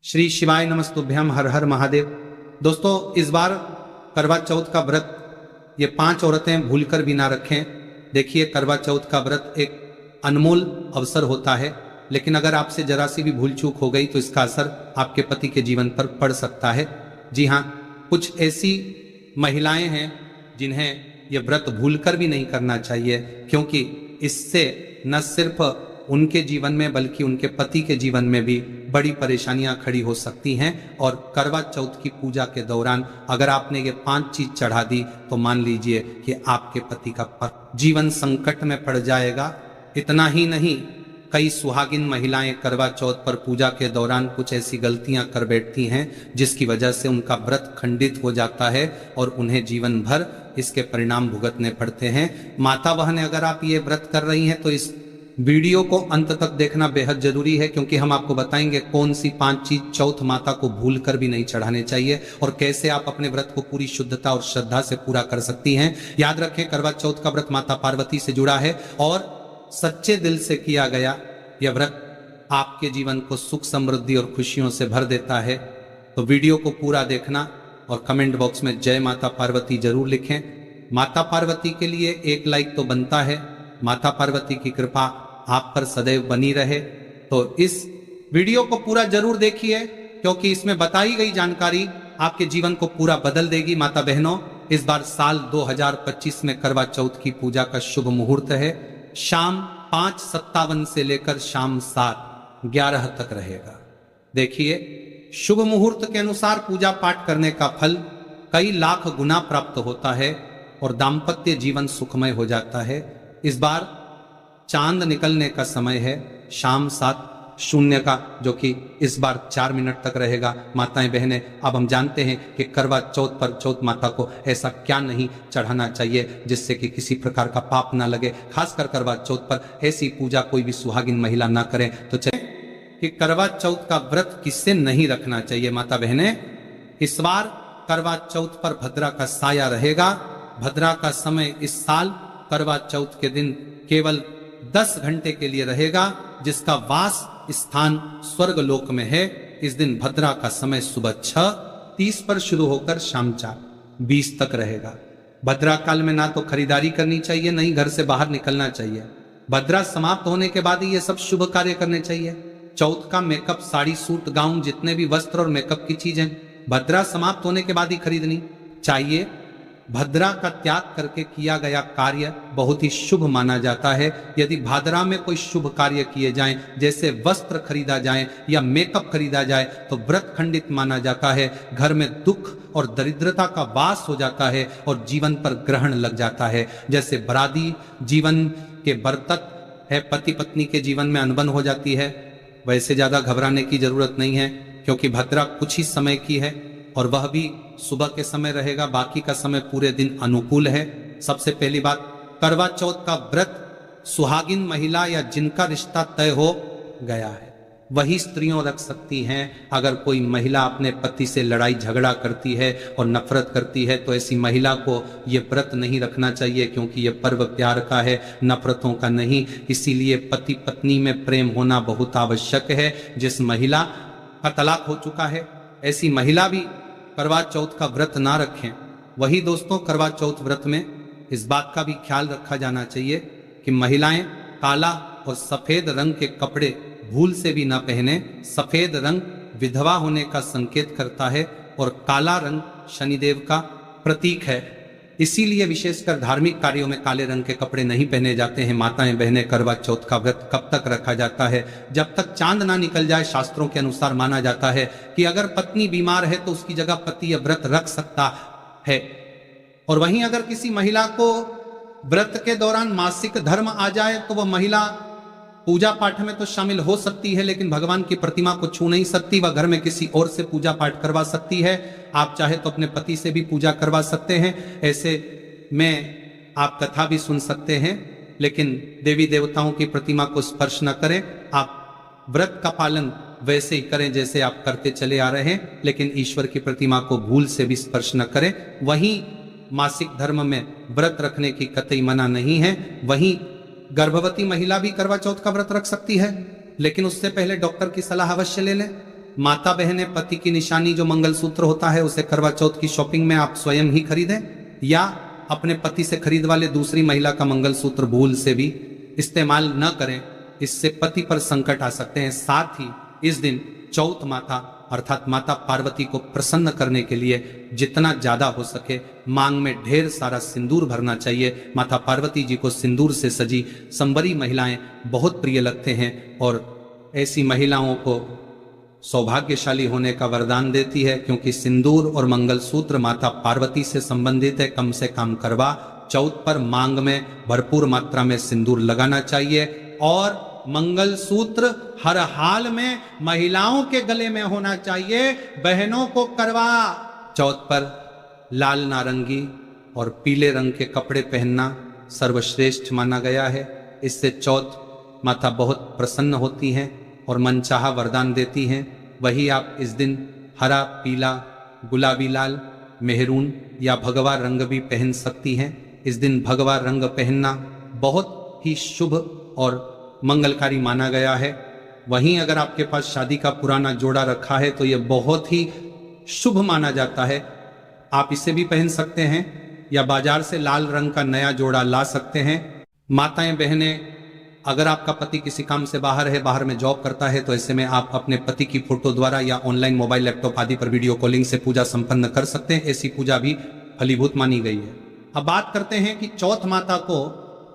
श्री शिवाय नमस्तुभ्यम, हर हर महादेव। दोस्तों, इस बार करवा चौथ का व्रत ये 5 औरतें भूलकर भी ना रखें। देखिए, करवा चौथ का व्रत एक अनमोल अवसर होता है, लेकिन अगर आपसे जरा सी भी भूल चूक हो गई तो इसका असर आपके पति के जीवन पर पड़ सकता है। जी हाँ, कुछ ऐसी महिलाएं हैं जिन्हें यह व्रत भूलकर भी नहीं करना चाहिए, क्योंकि इससे न सिर्फ उनके जीवन में बल्कि उनके पति के जीवन में भी बड़ी परेशानियां खड़ी हो सकती हैं। और करवा चौथ की पूजा के दौरान अगर आपने ये 5 चीज चढ़ा दी तो मान लीजिए कि आपके पति का जीवन संकट में पड़ जाएगा। इतना ही नहीं, कई सुहागिन महिलाएं करवा चौथ पर पूजा के दौरान कुछ ऐसी गलतियां कर बैठती हैं जिसकी वजह से उनका व्रत खंडित हो जाता है और उन्हें जीवन भर इसके परिणाम भुगतने पड़ते हैं। माता बहनें, अगर आप ये व्रत कर रही हैं तो इस वीडियो को अंत तक देखना बेहद जरूरी है, क्योंकि हम आपको बताएंगे कौन सी 5 चीज चौथ माता को भूल कर भी नहीं चढ़ाने चाहिए और कैसे आप अपने व्रत को पूरी शुद्धता और श्रद्धा से पूरा कर सकती हैं। याद रखें, करवा चौथ का व्रत माता पार्वती से जुड़ा है और सच्चे दिल से किया गया यह व्रत आपके जीवन को सुख, समृद्धि और खुशियों से भर देता है। तो वीडियो को पूरा देखना और कमेंट बॉक्स में जय माता पार्वती जरूर लिखें। माता पार्वती के लिए एक लाइक तो बनता है। माता पार्वती की कृपा आप पर सदैव बनी रहे। तो इस वीडियो को पूरा जरूर देखिए, क्योंकि इसमें बताई गई जानकारी आपके जीवन को पूरा बदल देगी। माता बहनों, इस बार साल 2025 में करवा चौथ की पूजा का शुभ मुहूर्त है। शाम 5:57 से लेकर शाम 7:11 तक रहेगा। देखिए, शुभ मुहूर्त के अनुसार पूजा पाठ करने का फल कई लाख गुना प्राप्त होता है और दाम्पत्य जीवन सुखमय हो जाता है। इस बार चांद निकलने का समय है शाम 7:00 का, जो कि इस बार 4 मिनट तक रहेगा। माताएं बहनें, अब हम जानते हैं कि करवा चौथ पर चौथ माता को ऐसा क्या नहीं चढ़ाना चाहिए जिससे कि किसी प्रकार का पाप ना लगे। खासकर करवा चौथ पर ऐसी पूजा कोई भी सुहागिन महिला ना करे। तो चलिए कि करवा चौथ का व्रत किससे नहीं रखना चाहिए। माता बहनें, इस बार करवा चौथ पर भद्रा का साया रहेगा। भद्रा का समय इस साल करवा चौथ के दिन केवल 10 घंटे के लिए रहेगा, जिसका वास स्थान स्वर्ग लोक में है। इस दिन भद्रा का समय सुबह 6:30 पर शुरू होकर शाम 4:20 तक रहेगा। भद्रा काल में ना तो खरीदारी करनी चाहिए, न ही घर से बाहर निकलना चाहिए। भद्रा समाप्त होने के बाद ही ये सब शुभ कार्य करने चाहिए। चौथ का मेकअप, साड़ी, सूट, गाउन, जितने भी वस्त्र और मेकअप की चीजें भद्रा समाप्त होने के बाद ही खरीदनी चाहिए। भद्रा का त्याग करके किया गया कार्य बहुत ही शुभ माना जाता है। यदि भाद्रा में कोई शुभ कार्य किए जाएं, जैसे वस्त्र खरीदा जाए या मेकअप खरीदा जाए, तो व्रत खंडित माना जाता है। घर में दुख और दरिद्रता का वास हो जाता है और जीवन पर ग्रहण लग जाता है। जैसे बरादी जीवन के बरतत है, पति पत्नी के जीवन में अनबन हो जाती है, वैसे ज्यादा घबराने की जरूरत नहीं है, क्योंकि भद्रा कुछ ही समय की है और वह भी सुबह के समय रहेगा। बाकी का समय पूरे दिन अनुकूल है। सबसे पहली बात, करवा चौथ का व्रत सुहागिन महिला या जिनका रिश्ता तय हो गया है वही स्त्रियों रख सकती हैं। अगर कोई महिला अपने पति से लड़ाई झगड़ा करती है और नफरत करती है तो ऐसी महिला को ये व्रत नहीं रखना चाहिए, क्योंकि ये पर्व प्यार का है, नफरतों का नहीं। इसीलिए पति पत्नी में प्रेम होना बहुत आवश्यक है। जिस महिला का तलाक हो चुका है, ऐसी महिला भी करवा चौथ का व्रत ना रखें। वही दोस्तों, करवा चौथ व्रत में इस बात का भी ख्याल रखा जाना चाहिए कि महिलाएं काला और सफेद रंग के कपड़े भूल से भी ना पहने। सफेद रंग विधवा होने का संकेत करता है और काला रंग शनिदेव का प्रतीक है। इसीलिए विशेषकर धार्मिक कार्यों में काले रंग के कपड़े नहीं पहने जाते हैं। माताएं बहनें, करवा चौथ का व्रत कब तक रखा जाता है? जब तक चांद ना निकल जाए। शास्त्रों के अनुसार माना जाता है कि अगर पत्नी बीमार है तो उसकी जगह पति यह व्रत रख सकता है। और वहीं अगर किसी महिला को व्रत के दौरान मासिक धर्म आ जाए तो वह महिला पूजा पाठ में तो शामिल हो सकती है, लेकिन भगवान की प्रतिमा को छू नहीं सकती। वह घर में किसी और से पूजा पाठ करवा सकती है। आप चाहे तो अपने पति से भी पूजा करवा सकते हैं। ऐसे में आप कथा भी सुन सकते हैं, लेकिन देवी देवताओं की प्रतिमा को स्पर्श न करें। आप व्रत का पालन वैसे ही करें जैसे आप करते चले आ रहे हैं, लेकिन ईश्वर की प्रतिमा को भूल से भी स्पर्श न करें। वहीं मासिक धर्म में व्रत रखने की कतई मना नहीं है। वहीं गर्भवती महिला भी करवा चौथ का व्रत रख सकती है, लेकिन उससे पहले डॉक्टर की सलाह अवश्य ले लें। माता बहनें पति की निशानी जो मंगलसूत्र होता है उसे करवा चौथ की शॉपिंग में आप स्वयं ही खरीदें या अपने पति से खरीद वाले दूसरी महिला का मंगलसूत्र भूल से भी इस्तेमाल न करें, इससे पति पर संकट आ सकते हैं। साथ ही इस दिन चौथ माता अर्थात माता पार्वती को प्रसन्न करने के लिए जितना ज्यादा हो सके मांग में ढेर सारा सिंदूर भरना चाहिए। माता पार्वती जी को सिंदूर से सजी संबरी महिलाएं बहुत प्रिय लगते हैं और ऐसी महिलाओं को सौभाग्यशाली होने का वरदान देती है, क्योंकि सिंदूर और मंगलसूत्र माता पार्वती से संबंधित है। कम से कम करवा चौथ पर मांग में भरपूर मात्रा में सिंदूर लगाना चाहिए और मंगलसूत्र हर हाल में महिलाओं के गले में होना चाहिए। बहनों को करवा चौथ पर लाल नारंगी और पीले रंग के कपड़े पहनना सर्वश्रेष्ठ माना गया है। इससे चौथ माता बहुत प्रसन्न होती हैं और मनचाहा वरदान देती हैं। वही आप इस दिन हरा, पीला, गुलाबी, लाल, मेहरून या भगवा रंग भी पहन सकती हैं। इस दिन भगवा रंग पहनना बहुत ही शुभ और मंगलकारी माना गया है। वहीं अगर आपके पास शादी का पुराना जोड़ा रखा है तो यह बहुत ही शुभ माना जाता है। आप इसे भी पहन सकते हैं या बाजार से लाल रंग का नया जोड़ा ला सकते हैं। माताएं बहनें, अगर आपका पति किसी काम से बाहर है, बाहर में जॉब करता है, तो ऐसे में आप अपने पति की फोटो द्वारा या ऑनलाइन मोबाइल, लैपटॉप आदि पर वीडियो कॉलिंग से पूजा संपन्न कर सकते हैं। ऐसी पूजा भी फलीभूत मानी गई है। अब बात करते हैं कि चौथ माता को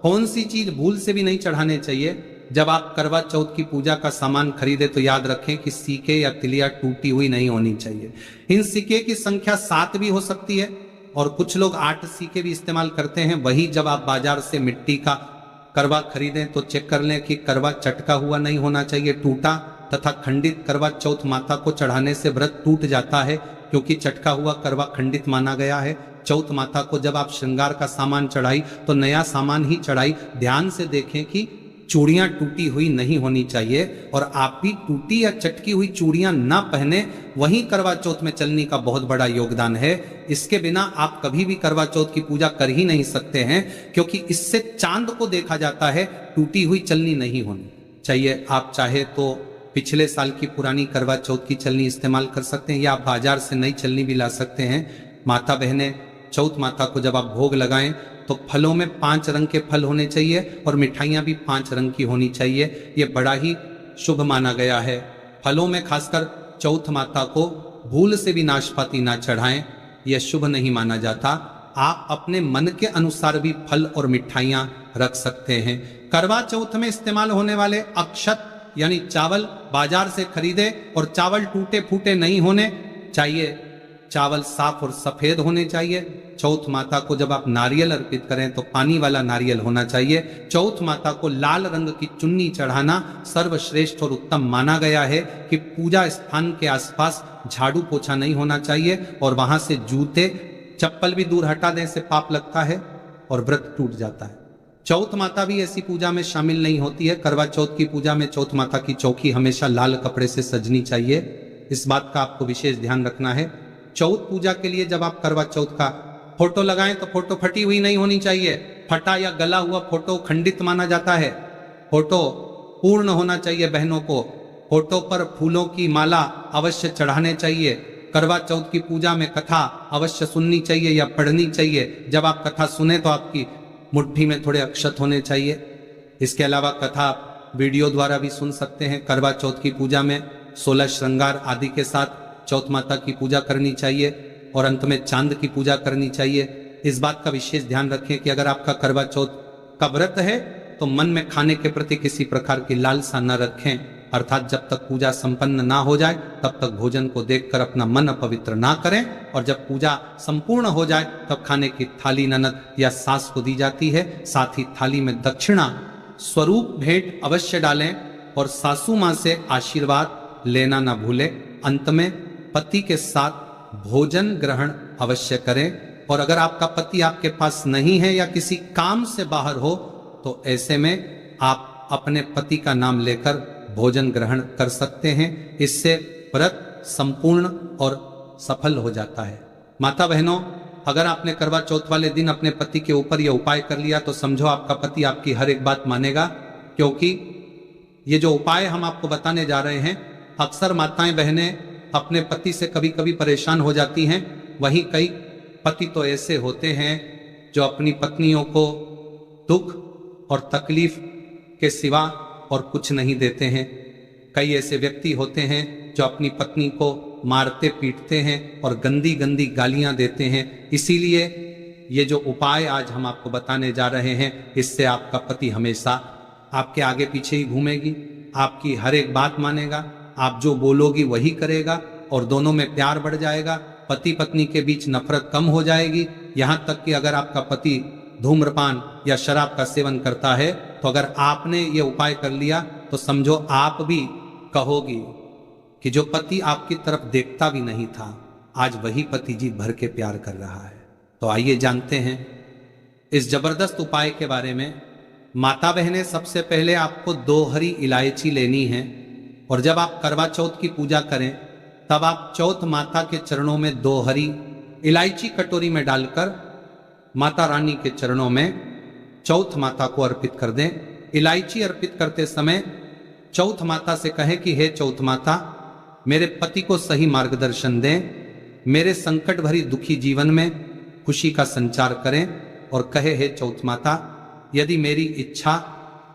कौन सी चीज भूल से भी नहीं चढ़ाने चाहिए। जब आप करवा चौथ की पूजा का सामान खरीदे तो याद रखें कि सिक्के या तिलिया टूटी हुई नहीं होनी चाहिए। इन सिक्के की संख्या 7 भी हो सकती है और कुछ लोग 8 सिक्के भी इस्तेमाल करते हैं। वही जब आप बाजार से मिट्टी का करवा खरीदें तो चेक कर लें कि करवा चटका हुआ नहीं होना चाहिए, टूटा तथा खंडित करवा चौथ माता को चढ़ाने से व्रत टूट जाता है, क्योंकि चटका हुआ करवा खंडित माना गया है। चौथ माता को जब आप श्रृंगार का सामान चढ़ाई तो नया सामान ही चढ़ाई। ध्यान से देखें कि चूड़ियां टूटी हुई नहीं होनी चाहिए और आप भी टूटी या चटकी हुई चूड़ियां ना पहने। वहीं करवा चौथ में चलनी का बहुत बड़ा योगदान है। इसके बिना आप कभी भी करवा चौथ की पूजा कर ही नहीं सकते हैं, क्योंकि इससे चांद को देखा जाता है। टूटी हुई चलनी नहीं होनी चाहिए। आप चाहे तो पिछले साल की पुरानी करवा चौथ की चलनी इस्तेमाल कर सकते हैं या आप बाजार से नई चलनी भी ला सकते हैं। माता बहनें, चौथ माता को जब आप भोग लगाएं तो फलों में 5 रंग के फल होने चाहिए और मिठाइयां भी 5 रंग की होनी चाहिए। ये बड़ा ही शुभ माना गया है। फलों में खासकर चौथ माता को भूल से भी नाशपाती ना चढ़ाएं, यह शुभ नहीं माना जाता। आप अपने मन के अनुसार भी फल और मिठाइयां रख सकते हैं। करवा चौथ में इस्तेमाल होने वाले अक्षत यानी चावल बाजार से खरीदे और चावल टूटे फूटे नहीं होने चाहिए। चावल साफ और सफेद होने चाहिए। चौथ माता को जब आप नारियल अर्पित करें तो पानी वाला नारियल होना चाहिए। चौथ माता को लाल रंग की चुन्नी चढ़ाना सर्वश्रेष्ठ और उत्तम माना गया है कि पूजा स्थान के आसपास झाड़ू पोछा नहीं होना चाहिए और वहां से जूते चप्पल भी दूर हटा दें, से पाप लगता है और व्रत टूट जाता है। चौथ माता भी ऐसी पूजा में शामिल नहीं होती है। करवा चौथ की पूजा में चौथ माता की चौकी हमेशा लाल कपड़े से सजनी चाहिए। इस बात का आपको विशेष ध्यान रखना है। चौथ पूजा के लिए जब आप करवा चौथ का फोटो लगाएं तो फोटो फटी हुई नहीं होनी चाहिए। फटा या गला हुआ फोटो खंडित माना जाता है। फोटो पूर्ण होना चाहिए। बहनों को फोटो पर फूलों की माला अवश्य चढ़ाने चाहिए। करवा चौथ की पूजा में कथा अवश्य सुननी चाहिए या पढ़नी चाहिए। जब आप कथा सुने तो आपकी मुट्ठी में थोड़े अक्षत होने चाहिए। इसके अलावा कथा वीडियो द्वारा भी सुन सकते हैं। करवा चौथ की पूजा में 16 श्रृंगार आदि के साथ चौथ माता की पूजा करनी चाहिए और अंत में चांद की पूजा करनी चाहिए। इस बात का विशेष ध्यान रखें कि अगर आपका करवा चौथ का व्रत है तो मन में खाने के प्रति किसी प्रकार की लालसा न रखें, अर्थात जब तक पूजा संपन्न ना हो जाए तब तक भोजन को देखकर अपना मन अपवित्र ना करें और जब पूजा संपूर्ण हो जाए तब खाने की थाली ननद या सास को दी जाती है। साथ ही थाली में दक्षिणा स्वरूप भेंट अवश्य डालें और सासू मां से आशीर्वाद लेना ना भूलें। अंत में पति के साथ भोजन ग्रहण अवश्य करें और अगर आपका पति आपके पास नहीं है या किसी काम से बाहर हो तो ऐसे में आप अपने पति का नाम लेकर भोजन ग्रहण कर सकते हैं। इससे व्रत संपूर्ण और सफल हो जाता है। माता बहनों, अगर आपने करवा चौथ वाले दिन अपने पति के ऊपर यह उपाय कर लिया तो समझो आपका पति आपकी हर एक बात मानेगा, क्योंकि ये जो उपाय हम आपको बताने जा रहे हैं अक्सर माताएं बहनें अपने पति से कभी कभी परेशान हो जाती हैं, वहीं कई पति तो ऐसे होते हैं जो अपनी पत्नियों को दुख और तकलीफ के सिवा और कुछ नहीं देते हैं। कई ऐसे व्यक्ति होते हैं जो अपनी पत्नी को मारते पीटते हैं और गंदी गंदी गालियां देते हैं। इसीलिए ये जो उपाय आज हम आपको बताने जा रहे हैं, इससे आपका पति हमेशा आपके आगे पीछे ही घूमेगी, आपकी हर एक बात मानेगा, आप जो बोलोगी वही करेगा और दोनों में प्यार बढ़ जाएगा। पति पत्नी के बीच नफरत कम हो जाएगी। यहाँ तक कि अगर आपका पति धूम्रपान या शराब का सेवन करता है तो अगर आपने ये उपाय कर लिया तो समझो आप भी कहोगी कि जो पति आपकी तरफ देखता भी नहीं था, आज वही पति जी भर के प्यार कर रहा है। तो आइए जानते हैं इस जबरदस्त उपाय के बारे में। माता बहनें, सबसे पहले आपको 2 हरी इलायची लेनी है और जब आप करवा चौथ की पूजा करें तब आप चौथ माता के चरणों में 2 हरी इलायची कटोरी में डालकर माता रानी के चरणों में चौथ माता को अर्पित कर दें। इलायची अर्पित करते समय चौथ माता से कहें कि हे चौथ माता, मेरे पति को सही मार्गदर्शन दें, मेरे संकट भरी दुखी जीवन में खुशी का संचार करें और कहे हे चौथ माता, यदि मेरी इच्छा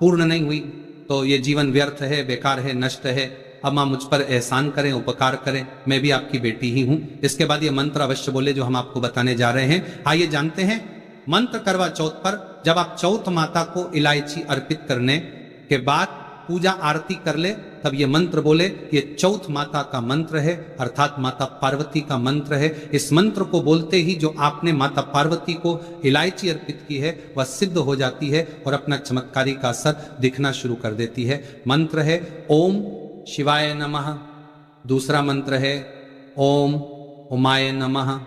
पूर्ण नहीं हुई तो ये जीवन व्यर्थ है, बेकार है, नष्ट है। अब मां मुझ पर एहसान करें, उपकार करें, मैं भी आपकी बेटी ही हूं। इसके बाद ये मंत्र अवश्य बोले जो हम आपको बताने जा रहे हैं। आइए जानते हैं मंत्र करवा चौथ पर। जब आप चौथ माता को इलायची अर्पित करने के बाद पूजा आरती कर ले तब ये मंत्र बोले। ये चौथ माता का मंत्र है, अर्थात माता पार्वती का मंत्र है। इस मंत्र को बोलते ही जो आपने माता पार्वती को इलायची अर्पित की है वह सिद्ध हो जाती है और अपना चमत्कारी का असर दिखना शुरू कर देती है। मंत्र है ओम शिवाय नमः, दूसरा मंत्र है ओम उमाय नमः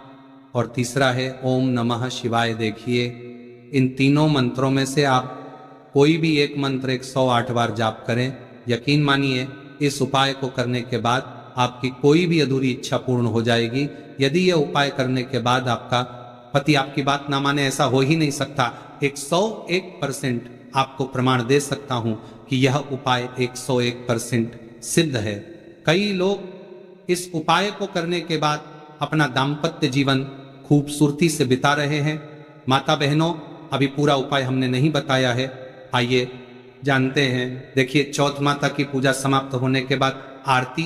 और तीसरा है ओम नमः शिवाय। देखिए इन तीनों मंत्रों में से आप कोई भी एक मंत्र 108 बार जाप करें। यकीन मानिए इस उपाय को करने के बाद आपकी कोई भी अधूरी इच्छा पूर्ण हो जाएगी। यदि यह उपाय करने के बाद आपका पति आपकी बात ना माने, ऐसा हो ही नहीं सकता। 101% आपको प्रमाण दे सकता हूं कि यह उपाय 101% सिद्ध है। कई लोग इस उपाय को करने के बाद अपना दाम्पत्य जीवन खूबसूरती से बिता रहे हैं। माता बहनों, अभी पूरा उपाय हमने नहीं बताया है, आइए जानते हैं। देखिए चौथ माता की पूजा समाप्त होने के बाद आरती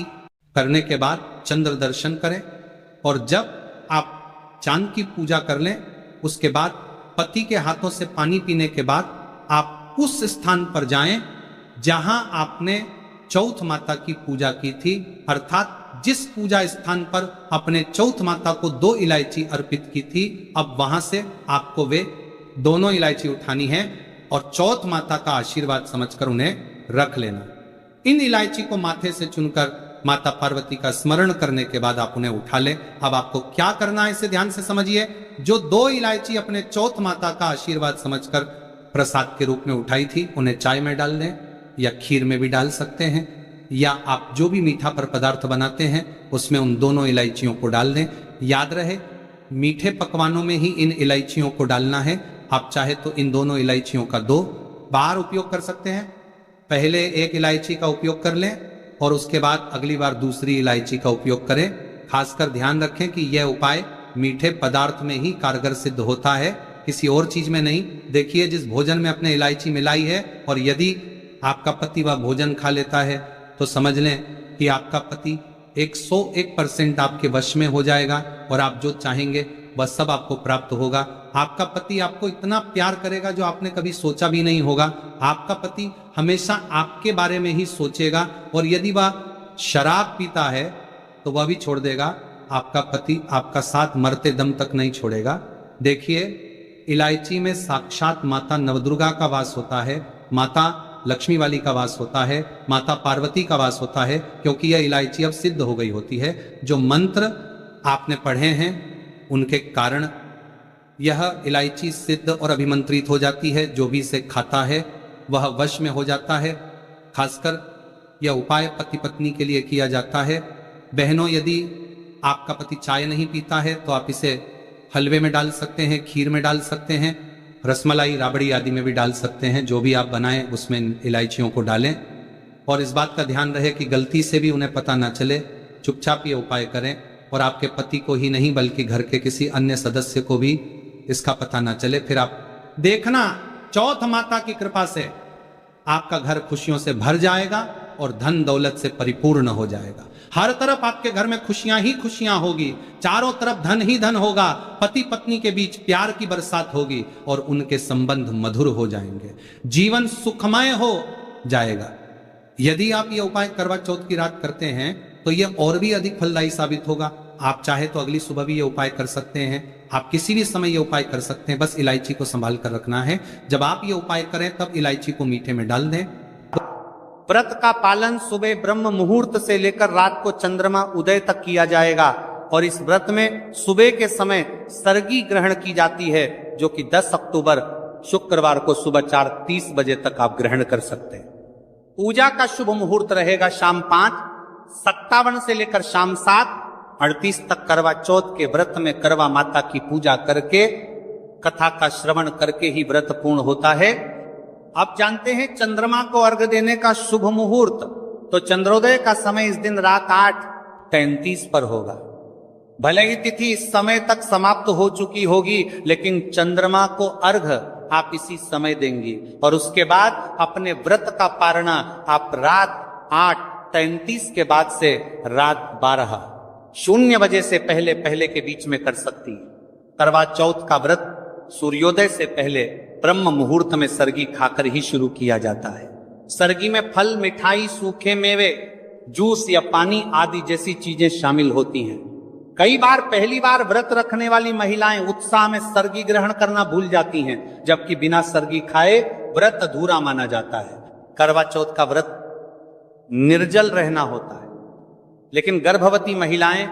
करने के बाद चंद्र दर्शन करें और जब आप चांद की पूजा कर लें उसके बाद पति के हाथों से पानी पीने के बाद आप उस स्थान पर जाएं जहां आपने चौथ माता की पूजा की थी, अर्थात जिस पूजा स्थान पर अपने चौथ माता को 2 इलायची अर्पित की थी, अब वहां से आपको वे दोनों इलायची उठानी है और चौथ माता का आशीर्वाद समझकर उन्हें रख लेना। इन इलायची को माथे से चुनकर माता पार्वती का स्मरण करने के बाद आप उन्हें उठा लें। अब आपको क्या करना है इसे ध्यान से समझिए। जो 2 इलायची अपने चौथ माता का आशीर्वाद समझकर प्रसाद के रूप में उठाई थी, उन्हें चाय में डाल दें या खीर में भी डाल सकते हैं, या आप जो भी मीठा पर पदार्थ बनाते हैं उसमें उन दोनों इलायचियों को डाल दें। याद रहे मीठे पकवानों में ही इन इलायचियों को डालना है। आप चाहे तो इन दोनों इलायचियों का 2 बार उपयोग कर सकते हैं। पहले एक इलायची का उपयोग कर लें और उसके बाद अगली बार दूसरी इलायची का उपयोग करें। खासकर ध्यान रखें कि यह उपाय मीठे पदार्थ में ही कारगर सिद्ध होता है, किसी और चीज में नहीं। देखिए जिस भोजन में अपने इलायची मिलाई है और यदि आपका पति वह भोजन खा लेता है तो समझ लें कि आपका पति 101% आपके वश में हो जाएगा और आप जो चाहेंगे वह सब आपको प्राप्त होगा। आपका पति आपको इतना प्यार करेगा जो आपने कभी सोचा भी नहीं होगा। आपका पति हमेशा आपके बारे में ही सोचेगा और यदि वह शराब पीता है तो वह भी छोड़ देगा। आपका पति आपका साथ मरते दम तक नहीं छोड़ेगा। देखिए इलायची में साक्षात माता नवदुर्गा का वास होता है, माता लक्ष्मी वाली का वास होता है, माता पार्वती का वास होता है, क्योंकि यह इलायची अब सिद्ध हो गई होती है। जो मंत्र आपने पढ़े हैं उनके कारण यह इलायची सिद्ध और अभिमंत्रित हो जाती है। जो भी इसे खाता है वह वश में हो जाता है। खासकर यह उपाय पति पत्नी के लिए किया जाता है। बहनों, यदि आपका पति चाय नहीं पीता है तो आप इसे हलवे में डाल सकते हैं, खीर में डाल सकते हैं, रसमलाई राबड़ी आदि में भी डाल सकते हैं। जो भी आप बनाएं उसमें इलायचियों को डालें और इस बात का ध्यान रहे कि गलती से भी उन्हें पता ना चले, चुपचाप ये उपाय करें और आपके पति को ही नहीं बल्कि घर के किसी अन्य सदस्य को भी इसका पता ना चले। फिर आप देखना, चौथ माता की कृपा से आपका घर खुशियों से भर जाएगा और धन दौलत से परिपूर्ण हो जाएगा। हर तरफ आपके घर में खुशियां ही खुशियां होगी, चारों तरफ धन ही धन होगा, पति पत्नी के बीच प्यार की बरसात होगी और उनके संबंध मधुर हो जाएंगे, जीवन सुखमय हो जाएगा। यदि आप ये उपाय करवा चौथ की रात करते हैं तो ये और भी अधिक फलदायी साबित होगा। आप चाहे तो अगली सुबह भी ये उपाय कर सकते हैं, आप किसी भी समय ये उपाय कर सकते हैं, बस इलायची को संभाल कर रखना है। जब आप ये उपाय करें तब इलायची को मीठे में डाल दें। व्रत का पालन सुबह ब्रह्म मुहूर्त से लेकर रात को चंद्रमा उदय तक किया जाएगा और इस व्रत में सुबह के समय सर्गी ग्रहण की जाती है, जो कि 10 अक्टूबर शुक्रवार को सुबह 4:30 बजे तक आप ग्रहण कर सकते हैं। पूजा का शुभ मुहूर्त रहेगा शाम 5:57 से लेकर शाम 7:38 तक। करवा चौथ के व्रत में करवा माता की पूजा करके, कथा का श्रवण करके ही व्रत पूर्ण होता है। आप जानते हैं चंद्रमा को अर्घ देने का शुभ मुहूर्त, तो चंद्रोदय का समय इस दिन रात 8:33 पर होगा। भले ही तिथि इस समय तक समाप्त हो चुकी होगी, लेकिन चंद्रमा को अर्घ आप इसी समय देंगी और उसके बाद अपने व्रत का पारणा आप रात 8:33 के बाद से रात 12:00 बजे से पहले पहले के बीच में कर सकती है। करवा चौथ का व्रत सूर्योदय से पहले ब्रह्म मुहूर्त में सरगी खाकर ही शुरू किया जाता है। सरगी में फल, मिठाई, सूखे मेवे, जूस या पानी आदि जैसी चीजें शामिल होती हैं। कई बार पहली बार व्रत रखने वाली महिलाएं उत्साह में सरगी ग्रहण करना भूल जाती हैं, जबकि बिना सरगी खाए व्रत अधूरा माना जाता है। करवा चौथ का व्रत निर्जल रहना होता है, लेकिन गर्भवती महिलाएं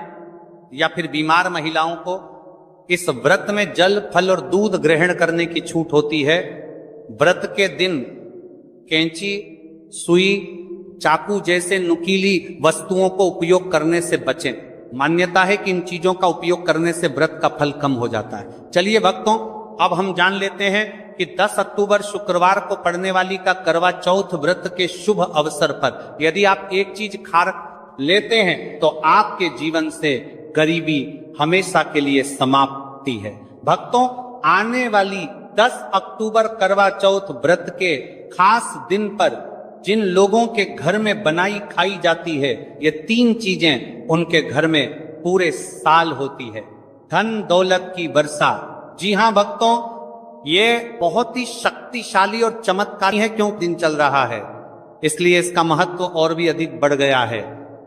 या फिर बीमार महिलाओं को इस व्रत में जल, फल और दूध ग्रहण करने की छूट होती है। व्रत के दिन कैंची, सुई, चाकू जैसे नुकीली वस्तुओं को उपयोग करने से बचें। मान्यता है कि इन चीजों का उपयोग करने से व्रत का फल कम हो जाता है। चलिए भक्तों, अब हम जान लेते हैं कि 10 अक्टूबर शुक्रवार को पड़ने वाली का करवा चौथ व्रत के शुभ अवसर पर यदि आप एक चीज खा लेते हैं तो आपके जीवन से गरीबी हमेशा के लिए समाप्ति है। भक्तों, आने वाली 10 अक्टूबर करवा चौथ व्रत के खास दिन पर जिन लोगों के घर में बनाई खाई जाती है, ये 3 चीजें उनके घर में पूरे साल होती है। धन दौलत की वर्षा। जी हां भक्तों, ये बहुत ही शक्तिशाली और चमत्कारी है। क्यों दिन चल रहा है, इसलिए इसका महत्व और भी अधिक बढ़ गया है।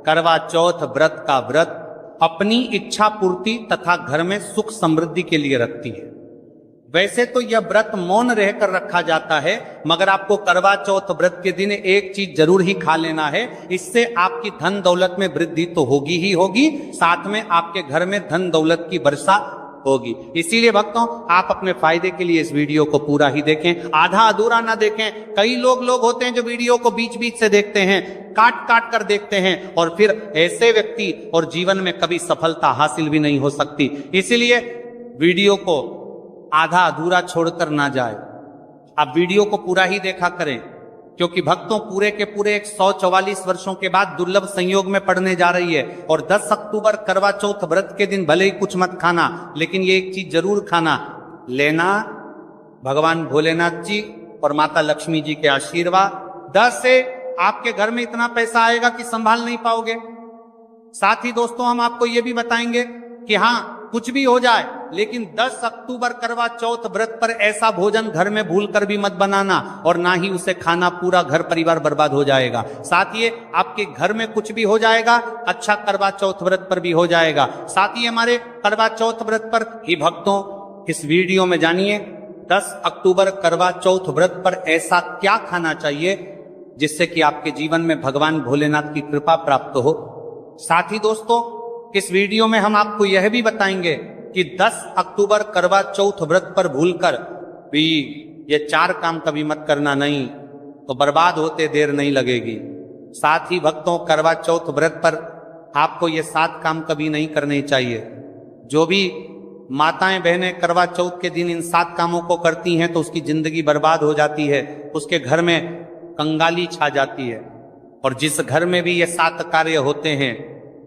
करवा चौथ व्रत का व्रत अपनी इच्छा पूर्ति तथा घर में सुख समृद्धि के लिए रखती है। वैसे तो यह व्रत मौन रहकर रखा जाता है, मगर आपको करवा चौथ व्रत के दिन एक चीज जरूर ही खा लेना है। इससे आपकी धन दौलत में वृद्धि तो होगी ही होगी, साथ में आपके घर में धन दौलत की वर्षा होगी। इसीलिए भक्तों, आप अपने फायदे के लिए इस वीडियो को पूरा ही देखें, आधा अधूरा ना देखें। कई लोग होते हैं जो वीडियो को बीच बीच से देखते हैं, काट काट कर देखते हैं, और फिर ऐसे व्यक्ति और जीवन में कभी सफलता हासिल भी नहीं हो सकती। इसीलिए वीडियो को आधा अधूरा छोड़कर ना जाए, आप वीडियो को पूरा ही देखा करें, क्योंकि भक्तों पूरे के पूरे 144 वर्षों के बाद दुर्लभ संयोग में पड़ने जा रही है। और 10 अक्टूबर करवा चौथ व्रत के दिन भले ही कुछ मत खाना, लेकिन ये एक चीज जरूर खाना लेना, भगवान भोलेनाथ जी और माता लक्ष्मी जी के आशीर्वाद। 10 से आपके घर में इतना पैसा आएगा कि संभाल नहीं पाओगे। साथ ही दोस्तों, हम आपको ये भी बताएंगे कि हाँ, कुछ भी हो जाए, लेकिन 10 अक्टूबर करवा चौथ व्रत पर ऐसा भोजन घर में भूलकर भी मत बनाना, और ना ही उसे खाना, पूरा घर परिवार बर्बाद हो जाएगा। साथ ही आपके घर में कुछ भी हो जाएगा, अच्छा करवा चौथ व्रत पर भी हो जाएगा। साथ ही हमारे करवा चौथ व्रत पर ही भक्तों इस वीडियो में जानिए 10 अक्टूबर करवा चौथ व्रत पर ऐसा क्या खाना चाहिए जिससे कि आपके जीवन में भगवान भोलेनाथ की कृपा प्राप्त हो। साथ ही दोस्तों, इस वीडियो में हम आपको यह भी बताएंगे कि 10 अक्टूबर करवा चौथ व्रत पर भूलकर भी ये 4 काम कभी मत करना, नहीं तो बर्बाद होते देर नहीं लगेगी। साथ ही भक्तों, करवा चौथ व्रत पर आपको ये 7 काम कभी नहीं करने चाहिए। जो भी माताएं बहनें करवा चौथ के दिन इन 7 कामों को करती हैं तो उसकी जिंदगी बर्बाद हो जाती है, उसके घर में कंगाली छा जाती है। और जिस घर में भी ये 7 कार्य होते हैं,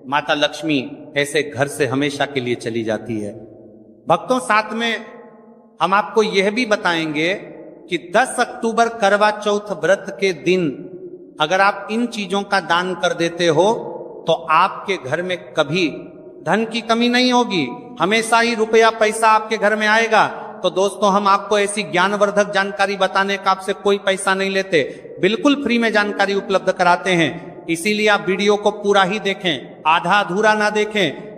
माता लक्ष्मी ऐसे घर से हमेशा के लिए चली जाती है। भक्तों, साथ में हम आपको यह भी बताएंगे कि 10 अक्टूबर करवा चौथ व्रत के दिन अगर आप इन चीजों का दान कर देते हो तो आपके घर में कभी धन की कमी नहीं होगी, हमेशा ही रुपया पैसा आपके घर में आएगा। तो दोस्तों, हम आपको ऐसी ज्ञानवर्धक जानकारी बताने का आपसे कोई पैसा नहीं लेते, बिल्कुल फ्री में जानकारी उपलब्ध कराते हैं। इसीलिए आप वीडियो को पूरा ही देखें, आधा अधूरा ना देखें।